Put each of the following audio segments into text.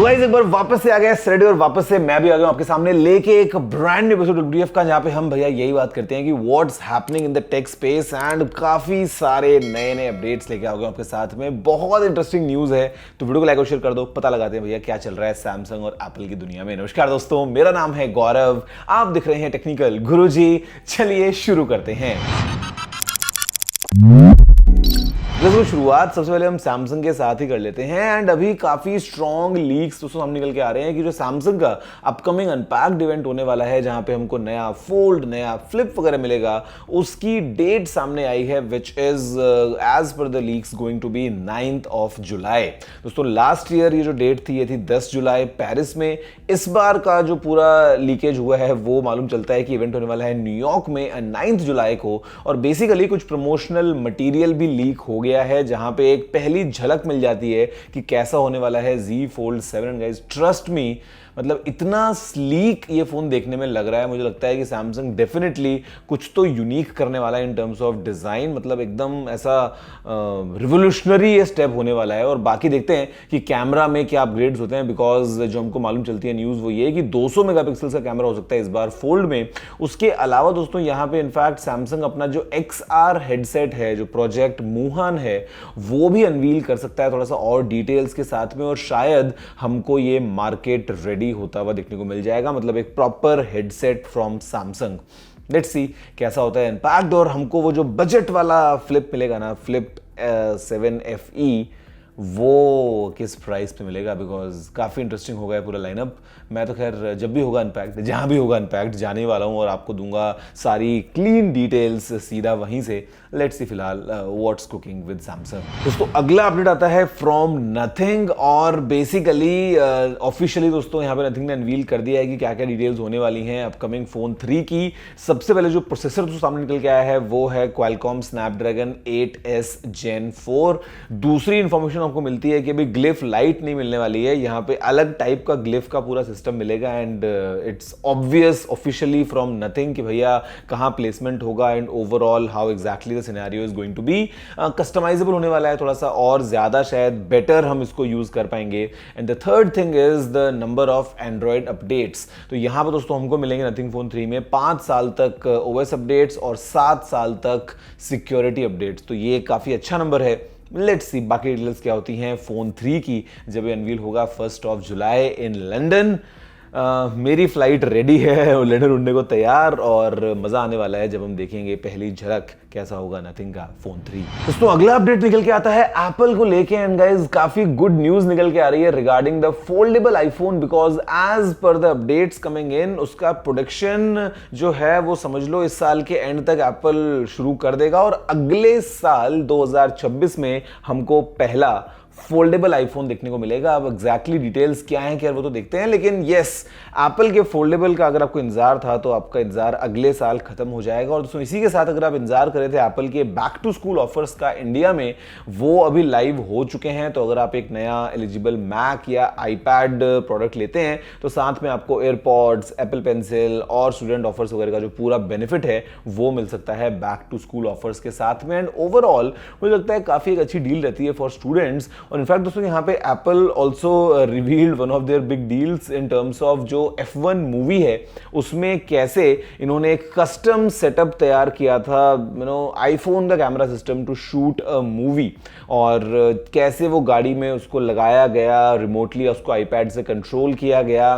Guys एक बार वापस से आ गया रेडी और वापस से मैं भी आ गया हूं आपके सामने लेके एक ब्रांड न्यू एपिसोड डब्ल्यूटीएफ का, जहां पे हम भैया यही बात करते हैं कि what's happening in the tech space and काफी सारे नए नए अपडेट्स लेके आ गए आपके साथ में। बहुत इंटरेस्टिंग न्यूज है तो वीडियो को लाइक और शेयर कर दो, पता लगाते हैं भैया क्या चल रहा है सैमसंग और एप्पल की दुनिया में। नमस्कार दोस्तों, मेरा नाम है गौरव, आप दिख रहे हैं टेक्निकल गुरुजी। चलिए शुरू करते हैं। दोस्तों शुरुआत सबसे पहले हम सैमसंग के साथ ही कर लेते हैं एंड अभी काफी स्ट्रॉन्ग लीक्स दोस्तों सामने निकल के आ रहे हैं कि जो सैमसंग का अपकमिंग अनपैक्ड इवेंट होने वाला है, जहां पे हमको नया फोल्ड, नया फ्लिप वगैरह मिलेगा, उसकी डेट सामने आई है which is as per the leaks going to be 9th of July। दोस्तों लास्ट ईयर ये जो डेट थी ये थी 10 जुलाई पेरिस में। इस बार का जो पूरा लीकेज हुआ है वो मालूम चलता है कि इवेंट होने वाला है न्यूयॉर्क में 9th जुलाई को, और बेसिकली कुछ प्रमोशनल मटेरियल भी लीक हो गया है जहां पे एक पहली झलक मिल जाती है कि कैसा होने वाला है Z Fold 7। Guys trust me, मतलब इतना स्लीक ये फोन देखने में लग रहा है, मुझे लगता है कि सैमसंग डेफिनेटली कुछ तो यूनिक करने वाला है इन टर्म्स ऑफ डिजाइन। मतलब एकदम ऐसा रिवोल्यूशनरी ये स्टेप होने वाला है। और बाकी देखते हैं कि कैमरा में क्या अपग्रेड्स होते हैं, बिकॉज जो हमको मालूम चलती है न्यूज वो ये कि 200 मेगापिक्सल का कैमरा हो सकता है इस बार फोल्ड में। उसके अलावा दोस्तों यहाँ पे इनफैक्ट सैमसंग अपना जो XR हेडसेट है, जो प्रोजेक्ट मूहान है, वो भी अनवील कर सकता है थोड़ा सा और डिटेल्स के साथ में, और शायद हमको ये मार्केट रेडी होता हुआ देखने को मिल जाएगा। मतलब एक proper headset from Samsung. Let's see कैसा होता है इम्पैक्ट, और हमको वो जो बजट वाला फ्लिप मिलेगा ना, फ्लिप 7 FE, वो किस प्राइस पे मिलेगा, बिकॉज काफ़ी इंटरेस्टिंग होगा है पूरा लाइनअप। मैं तो खैर जब भी होगा अनपैक्ड, जहाँ भी होगा अनपैक्ड जाने वाला हूँ और आपको दूंगा सारी क्लीन डिटेल्स सीधा वहीं से। लेट्स सी फिलहाल व्हाट्स कुकिंग विद सैमसंग। दोस्तों अगला अपडेट आता है फ्रॉम नथिंग, और बेसिकली ऑफिशियली दोस्तों यहाँ पे नथिंग ने अनवील कर दिया है कि क्या क्या डिटेल्स होने वाली हैं अपकमिंग फोन 3 की। सबसे पहले जो प्रोसेसर जो सामने निकल के आया है वो है क्वालकॉम स्नैपड्रैगन 8S Gen 4। दूसरी इंफॉर्मेशन आपको मिलती है कि अभी ग्लिफ लाइट नहीं मिलने वाली है, यहाँ पे अलग टाइप का ग्लिफ का पूरा सिस्टम मिलेगा, and it's obvious officially from nothing कि भैया कहाँ प्लेसमेंट होगा and overall how exactly the scenario is going to be. Customisable होने वाला है थोड़ा सा और ज्यादा, शायद बेटर हम इसको यूज कर पाएंगे। And the third thing is the number of Android updates. तो यहाँ पर दोस्तों हमको मिलेंगे नथिंग फोन 3 में 5 साल तक OS अपडेट्स और 7 साल तक सिक्योरिटी अपडेट्स। तो ये काफी अच्छा नंबर है। लेट्स सी बाकी डिटेल्स क्या होती हैं फोन 3 की जब ये अनवील होगा 1st of July in London. मेरी फ्लाइट रेडी है, लंदन उड़ने को तैयार, और मजा आने वाला है जब हम देखेंगे पहली झलक कैसा होगा नथिंग का फोन 3। दोस्तों अगला अपडेट निकल के आता है एप्पल को लेके, एंड गाइस काफी गुड न्यूज निकल के आ रही है regarding the foldable iPhone, because as per the updates coming in उसका प्रोडक्शन जो है वो समझ लो इस साल के एंड तक एप्पल शुरू कर देगा, और अगले साल 2026 में हमको पहला फोल्डेबल आईफोन देखने को मिलेगा। अब एग्जैक्टली डिटेल्स क्या हैं क्या वो तो देखते हैं, लेकिन यस एप्पल के फोल्डेबल का अगर आपको इंतजार था तो आपका इंतजार अगले साल खत्म हो जाएगा। और दोस्तों इसी के साथ अगर आप इंतजार कर रहे थे एप्पल के बैक टू स्कूल ऑफर्स का इंडिया में, वो अभी लाइव हो चुके हैं। तो अगर आप एक नया एलिजिबल मैक या आईपैड प्रोडक्ट लेते हैं तो साथ में आपको एयरपॉड्स, एप्पल पेंसिल और स्टूडेंट ऑफर्स वगैरह का जो पूरा बेनिफिट है वो मिल सकता है बैक टू स्कूल ऑफर्स के साथ में। एंड ओवरऑल मुझे लगता है काफी एक अच्छी डील रहती है फॉर स्टूडेंट्स। और इनफैक्ट दोस्तों यहाँ पे Apple also revealed one of their big deals in terms of जो F1 मूवी है उसमें कैसे इन्होंने एक कस्टम सेटअप तैयार किया था, आईफोन का camera system to shoot a movie, और कैसे वो गाड़ी में उसको लगाया गया रिमोटली, उसको आईपैड से कंट्रोल किया गया।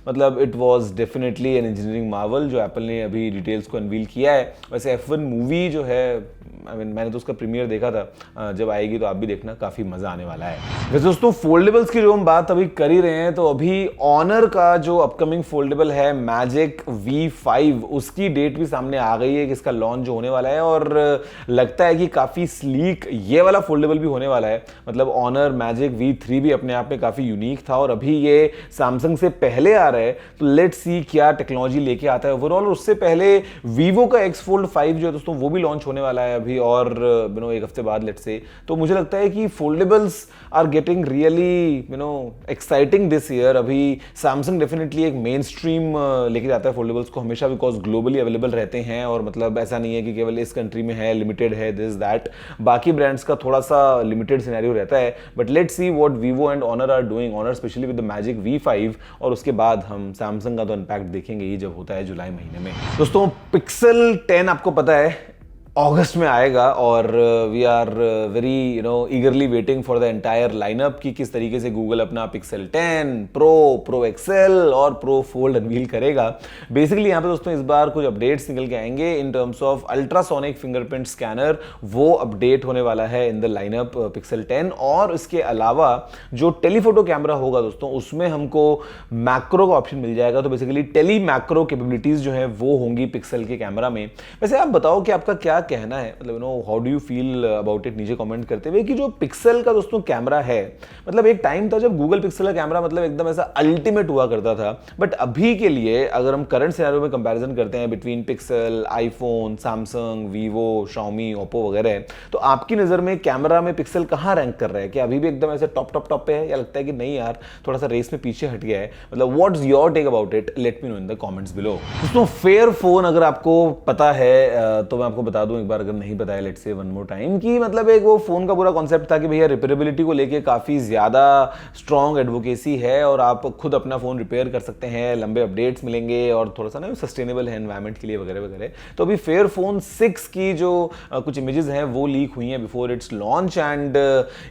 मतलब it was definitely an engineering Marvel जो एप्पल ने अभी डिटेल्स को अनवील किया है। वैसे F1 मूवी जो है मैंने तो उसका प्रीमियर देखा था, जब आएगी तो आप भी देखना, काफी मजा आने वाला है। वैसे दोस्तों फोल्डेबल्स की जो हम बात अभी कर ही रहे हैं, तो अभी ऑनर का जो अपकमिंग फोल्डेबल है मैजिक V5, उसकी डेट भी सामने आ गई है कि इसका लॉन्च जो होने वाला है, और लगता है कि काफी स्लीक ये वाला फोल्डेबल भी होने वाला है। मतलब ऑनर मैजिक V3 भी अपने आप में काफी यूनिक था, और अभी ये सैमसंग से पहले आ रहा है। तो लेट्स सी क्या टेक्नोलॉजी लेके आता है ओवरऑल। उससे पहले वीवो का X Fold 5 जो है दोस्तों वो भी लॉन्च होने वाला है अभी और एक हफ्ते बाद लेट्स से, तो मुझे लगता है कि foldables are getting really exciting this year. अभी सैमसंग डेफिनेटली एक मेन स्ट्रीम लेके जाता है फोल्डेबल्स को हमेशा, बिकॉज ग्लोबली अवेलेबल रहते हैं और मतलब ऐसा नहीं है कि केवल इस कंट्री में है, लिमिटेड है, दिस दैट। बाकी ब्रांड्स का थोड़ा सा लिमिटेड सिनेरियो रहता है, but let's see what Vivo and Honor are doing, Honor specially with the Magic V5, और उसके बाद हम सैमसंग का तो अनपैक्ट देखेंगे ही जब होता है जुलाई महीने में। दोस्तों पिक्सल 10 आपको पता है अगस्त में आएगा और we are very eagerly waiting for the entire lineup कि किस तरीके से गूगल अपना पिक्सल 10 प्रो एक्सेल और प्रो फोल्ड अनवील करेगा। बेसिकली यहाँ पे दोस्तों इस बार कुछ अपडेट्स निकल के आएंगे in terms of ultrasonic fingerprint scanner, वो अपडेट होने वाला है इन द लाइनअप पिक्सल 10। और इसके अलावा जो टेलीफोटो कैमरा होगा दोस्तों उसमें हमको मैक्रो का ऑप्शन मिल जाएगा, तो बेसिकली टेली मैक्रो कैपेबिलिटीज जो है वो होंगी पिक्सल के कैमरा में। वैसे आप बताओ कि आपका क्या कहना है, मतलब how do you feel about it, नीचे कमेंट करते हुए कि जो पिक्सल का दोस्तों कैमरा है, मतलब एक टाइम था जब गूगल पिक्सल का कैमरा मतलब एकदम ऐसा अल्टीमेट हुआ करता था, बट अभी के लिए अगर हम करंट सिनेरियो में कंपैरिजन करते हैं between pixel, iPhone, Samsung, Vivo, Xiaomi, Oppo वगैरह, तो आपकी नजर में कैमरा में पिक्सल कहां रैंक कर रहा है? क्या अभी भी एकदम ऐसे टॉप पे है या लगता है कि नहीं यार थोड़ा सा रेस में पीछे हट गया है? मतलब what's your take about it, let me know in the comments below. दोस्तों फेयर फोन अगर आपको पता है तो मैं आपको बता दूं एक बार, अगर नहीं बताया let's say one more time, कि मतलब एक वो फोन का पूरा कॉन्सेप्ट था कि भैया रिपेयरेबिलिटी को लेके काफी ज्यादा स्ट्रॉन्ग एडवोकेसी है और आप खुद अपना फोन रिपेयर कर सकते हैं, लंबे अपडेट्स मिलेंगे और थोड़ा सा ना सस्टेनेबल है एनवायरमेंट के लिए वगैरह वगैरह। तो अभी फेयर फोन 6 की जो कुछ इमेजेस हैं वो लीक हुई हैं बिफोर इट्स लॉन्च, एंड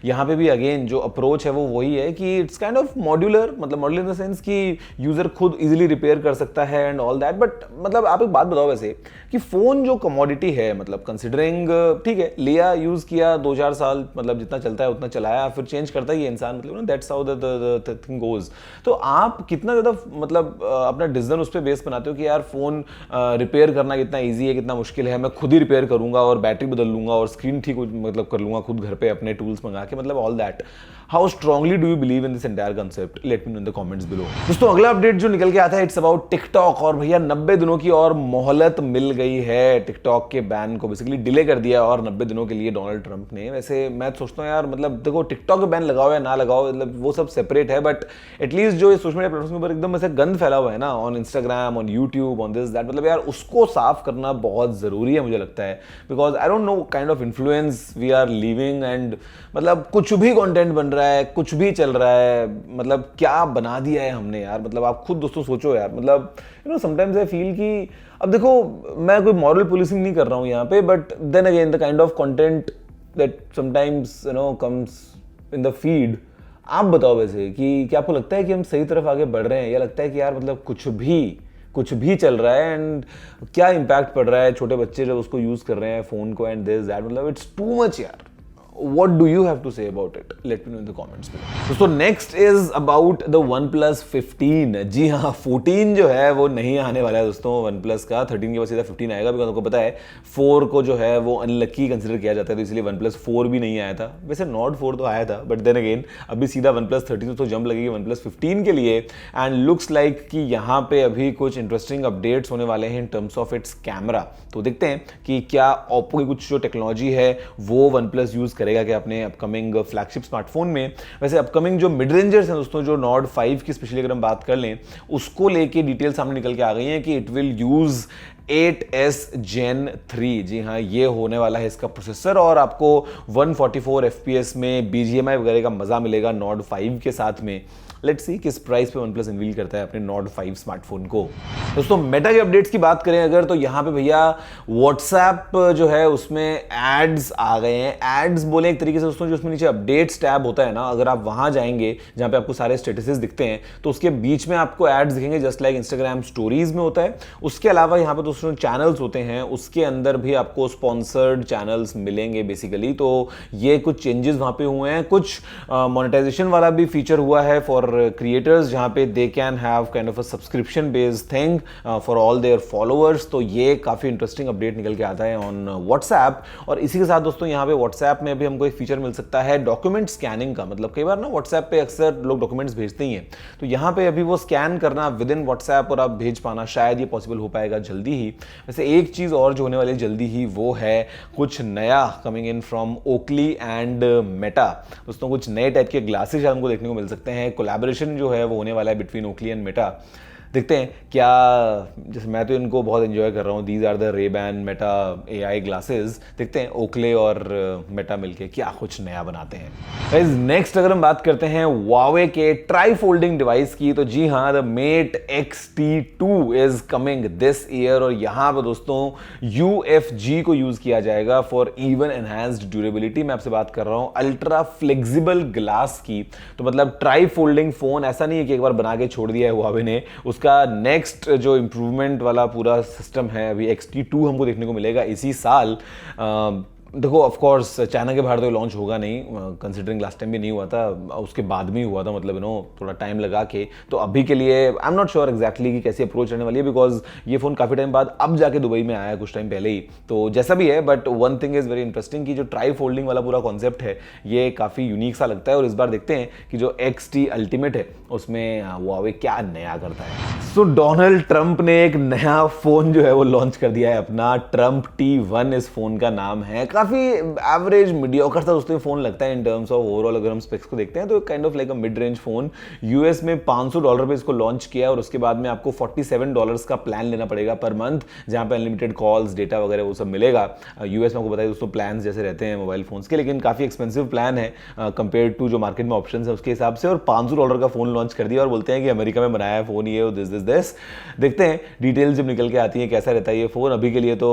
यहाँ पे भी अगेन जो अप्रोच है वो वही है कि इट्स काइंड ऑफ मॉड्यूलर, मतलब मॉड्यूलर इन द सेंस कि यूजर खुद इजीली रिपेयर कर सकता है एंड ऑल दैट। बट मतलब आप एक बात बताओ वैसे कि फोन जो कमोडिटी है, मतलब कंसिडरिंग ठीक है लिया, यूज किया 2-4 साल, मतलब जितना चलता है उतना चलाया, फिर चेंज करता ही है इंसान, मतलब that's how the thing goes. तो आप कितना ज्यादा मतलब अपना डिसीजन उस पर बेस बनाते हो कि यार फोन रिपेयर करना कितना ईजी है, कितना मुश्किल है, मैं खुद ही रिपेयर करूंगा और बैटरी बदल लूंगा और स्क्रीन ठीक मतलब कर लूंगा खुद घर पे अपने टूल्स मंगा के, मतलब all that. How strongly do you believe in this entire concept, late me know in the comments below. दोस्तों अगला अपडेट जो निकल के आता है इट्स अबाउट टिकटॉक, और भैया 90 दिनों की और मोहलत मिल गई है टिकटॉक के बैन को, बेसिकली डिले कर दिया और 90 दिनों के लिए डोनाल्ड ट्रंप ने। वैसे मैं सोचता हूँ यार, मतलब देखो टिकटॉक का बैन लगाओ या ना लगाओ, मतलब वो सब सेपरेट है, बट एटलीस्ट जो सोशल मीडिया प्लेटफॉर्म पर एकदम ऐसे गंद फैला हुआ है ना, on Instagram, on YouTube, on this that, मतलब यार उसको साफ करना बहुत जरूरी है मुझे लगता है, because I don't know kind of influence we are living, and मतलब कुछ भी कंटेंट बन रहा है, कुछ भी चल रहा है, मतलब क्या बना दिया है हमने यार। मतलब आप खुद दोस्तों सोचो यार, मतलब समटाइम्स आई फील कि अब देखो मैं कोई मॉरल पुलिसिंग नहीं कर रहा हूं यहाँ पे, but then again the kind of content that sometimes comes in the feed, आप बताओ वैसे कि क्या आपको लगता है कि हम सही तरफ आगे बढ़ रहे हैं, या लगता है कि यार मतलब कुछ भी चल रहा है एंड क्या इंपैक्ट पड़ रहा है छोटे बच्चे जब उसको यूज कर रहे हैं फोन को, एंड दिस दैट, मतलब इट्स टू मच यार। What do you have to say about it? Let me know in the comments below. दोस्तों next is about the OnePlus 15। जी हाँ 14 जो है वो नहीं आने वाला है दोस्तों OnePlus का, 13 के बाद सीधा 15 आएगा, बिकॉज आपको पता है 4 को जो है वो अनलकी कंसिडर किया जाता है, तो इसलिए OnePlus 4 भी नहीं आया था। वैसे Nord 4 तो आया था, बट देन अगेन अभी सीधा OnePlus 13 तो जंप लगेगी OnePlus 15 के लिए, एंड लुक्स लाइक कि यहाँ पे अभी कुछ इंटरेस्टिंग अपडेट्स होने वाले हैं in terms of its camera. तो देखते हैं कि क्या ओप्पो की कुछ जो टेक्नोलॉजी है वो OnePlus यूज करेगा कि अपने अपकमिंग फ्लैगशिप स्मार्टफोन में। वैसे अपकमिंग जो मिड रेंजर्स हैं दोस्तों, जो Nord 5 की स्पेशली अगर हम बात कर लें, उसको लेके डिटेल सामने निकल के आ गई हैं कि it will use 8S Gen 3। जी हाँ ये होने वाला है इसका प्रोसेसर, और आपको 144 FPS में BGMI वगैरह का मजा मिलेगा Nord 5 के साथ में। लेट्स सी किस प्राइस पे OnePlus अनवील करता है अपने Nord 5 स्मार्टफोन को। दोस्तों मेटा के अपडेट्स की बात करें अगर, तो यहाँ पे भैया WhatsApp जो है उसमें एड्स आ गए हैं। एड्स बोले एक तरीके से दोस्तों, जो उसमें नीचे अपडेट्स टैब होता है ना, अगर आप वहां जाएंगे जहां पे आपको सारे स्टेटसेस दिखते हैं, तो उसके बीच में आपको एड्स दिखेंगे जस्ट लाइक इंस्टाग्राम स्टोरीज में होता है। उसके अलावा यहाँ पे दोस्तों चैनल्स होते हैं, उसके अंदर भी आपको स्पॉन्सर्ड चैनल्स मिलेंगे बेसिकली। तो ये कुछ चेंजेस वहां पे हुए हैं, कुछ मोनेटाइजेशन वाला भी फीचर हुआ है फॉर क्रिएटर्स, जहां पे they can have kind of a subscription based thing for all their followers. तो ये काफी इंटरेस्टिंग अपडेट निकल के आता है ऑन व्हाट्सएप। और इसी के साथ दोस्तों यहाँ पे व्हाट्सएप में भी हमको एक फीचर मिल सकता है डॉक्यूमेंट स्कैनिंग का। मतलब कई बार ना व्हाट्सएप पे अक्सर लोग डॉक्यूमेंट्स भेजते ही हैं, तो यहाँ पे अभी वो स्कैन करना विद इन व्हाट्सएप और आप भेज पाना, शायद ये पॉसिबल हो पाएगा जल्दी ही। ही। वैसे एक चीज़ और जो होने वाली है जल्दी ही वो है कुछ नया coming in from Oakley and Meta. दोस्तों कुछ नए टाइप के ग्लासेस हमको देखने को मिल सकते हैं। कोलैबोरेशन जो है वो होने वाला है बिटवीन ओकली एंड मेटा। देखते हैं क्या, जैसे मैं तो इनको बहुत एंजॉय कर रहा हूँ। These are the Ray-Ban Meta AI glasses. देखते हैं ओकले और मेटा मिलके क्या कुछ नया बनाते हैं। गाइस नेक्स्ट अगर हम बात करते हैं Huawei के ट्राई फोल्डिंग डिवाइस की, तो जी हाँ, the Mate X-T2 is coming this year. और यहाँ पर दोस्तों UFG को यूज किया जाएगा फॉर इवन एनहांस्ड ड्यूरेबिलिटी। मैं आपसे बात कर रहा हूँ अल्ट्रा फ्लेक्सिबल ग्लास की। तो मतलब ट्राई फोल्डिंग फोन ऐसा नहीं है कि एक बार बना के छोड़ दिया है Huawei ने, उसका नेक्स्ट जो इंप्रूवमेंट वाला पूरा सिस्टम है अभी X-T2 हमको देखने को मिलेगा इसी साल। देखो ऑफ कोर्स चाइना के बाहर तो लॉन्च होगा नहीं, कंसिडरिंग लास्ट टाइम भी नहीं हुआ था, उसके बाद में हुआ था, मतलब थोड़ा टाइम लगा के। तो अभी के लिए I am not sure exactly कि कैसी अप्रोच रहने वाली है, बिकॉज ये फोन काफी टाइम बाद अब जाके दुबई में आया है, कुछ टाइम पहले ही। तो जैसा भी है, but one thing is very interesting कि जो ट्राई फोल्डिंग वाला पूरा कॉन्सेप्ट है ये काफी यूनिक सा लगता है। और इस बार देखते हैं कि जो XT अल्टीमेट है उसमें Huawei क्या नया करता है। सो डोनाल्ड ट्रंप ने एक नया फोन जो है वो लॉन्च कर दिया है अपना, ट्रंप T1 इस फोन का नाम है। काफी एवरेज मीडियोकर सा दोस्तों फोन लगता है इन टर्म्स ऑफ ओवरऑल। अगर हम स्पेक्स को देखते हैं तो kind of like a mid range phone. US में $500 पे इसको लॉन्च किया और उसके बाद में आपको $47 का प्लान लेना पड़ेगा पर मंथ, जहां पे अनलिमिटेड कॉल्स डेटा वगैरह वो सब मिलेगा। यूएस में आपको बताइए दोस्तों प्लान जैसे रहते हैं मोबाइल फोन्स के, लेकिन काफी एक्सपेंसिव प्लान है कंपेयर टू जो मार्केट में ऑप्शन है उसके हिसाब से। और $500 का फोन लॉन्च कर दिया और बोलते हैं कि अमेरिका में बनाया है फोन, ये दिस। देखते हैं डिटेल्स जब निकल के आती है कैसा रहता है ये फोन। अभी के लिए तो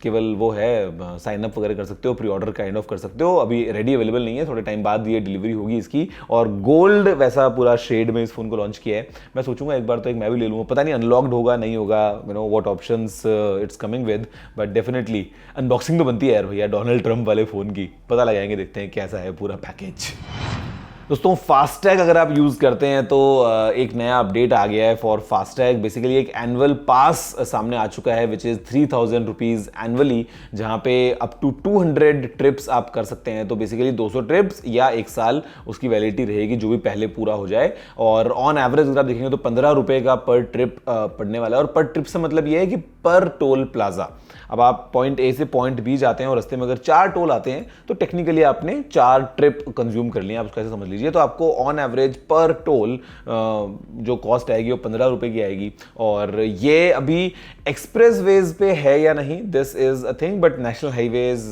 केवल वो है साइन अप वगैरह कर सकते हो, प्री ऑर्डर काइंड ऑफ कर सकते हो। अभी रेडी अवेलेबल नहीं है, थोड़े टाइम बाद ये डिलीवरी होगी इसकी। और गोल्ड वैसा पूरा शेड में इस फोन को लॉन्च किया है। मैं सोचूंगा एक बार तो एक मैं भी ले लूंगा, पता नहीं अनलॉक्ड होगा नहीं होगा, what options it's coming with, but definitely unboxing तो बनती है यार भैया डोनाल्ड ट्रंप वाले फोन की। पता लगाएंगे, देखते हैं कैसा है पूरा पैकेज। दोस्तों फास्टैग अगर आप यूज़ करते हैं तो एक नया अपडेट आ गया है फॉर फास्टैग। बेसिकली एक एनुअल पास सामने आ चुका है विच इज़ 3000 रुपीज़ एनुअली, जहाँ पे अप टू 200 ट्रिप्स आप कर सकते हैं। तो बेसिकली 200 ट्रिप्स या एक साल उसकी वैलिडिटी रहेगी, जो भी पहले पूरा हो जाए। और ऑन एवरेज अगर आप देखेंगे तो 15 रुपये का पर ट्रिप पड़ने वाला है। और पर ट्रिप से मतलब ये है कि पर टोल प्लाजा। अब आप पॉइंट ए से पॉइंट बी जाते हैं और रास्ते में अगर 4 टोल आते हैं तो टेक्निकली आपने 4 ट्रिप कंज्यूम कर लिया, आप उसको ऐसे समझ लीजिए। तो आपको ऑन एवरेज पर टोल जो कॉस्ट आएगी वो 15 रुपये की आएगी। और ये अभी एक्सप्रेस वेज पे है या नहीं, this is a thing, but national highways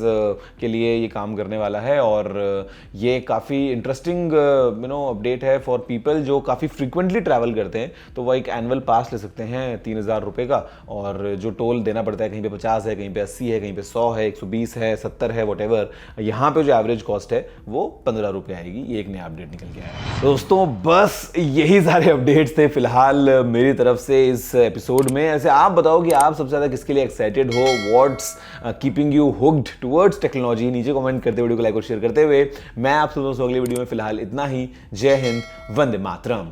के लिए ये काम करने वाला है। और ये काफ़ी इंटरेस्टिंग अपडेट है फॉर पीपल जो काफ़ी फ्रिक्वेंटली ट्रैवल करते हैं। तो वो एक एनुअल पास ले सकते हैं 3000 रुपये का, और जो टोल देना पड़ता है कहीं पे 50 है, कहीं पे 80 है, कहीं पे 100 है, 120 है, 70 है, वॉटेवर, यहाँ पे जो एवरेज कॉस्ट है वो 15 रुपये आएगी। ये एक नया अपडेट निकल के आया है। दोस्तों बस यही सारे अपडेट्स थे फिलहाल मेरी तरफ से इस एपिसोड में। ऐसे आप बताओ कि आप सबसे ज्यादा किसके लिए एक्साइटेड हो, what's keeping you hooked towards technology. नीचे कमेंट करते, वीडियो को लाइक और शेयर करते हुए मैं आपसे दोस्तों अगली वीडियो में फिलहाल इतना ही। जय हिंद, वंदे मातरम।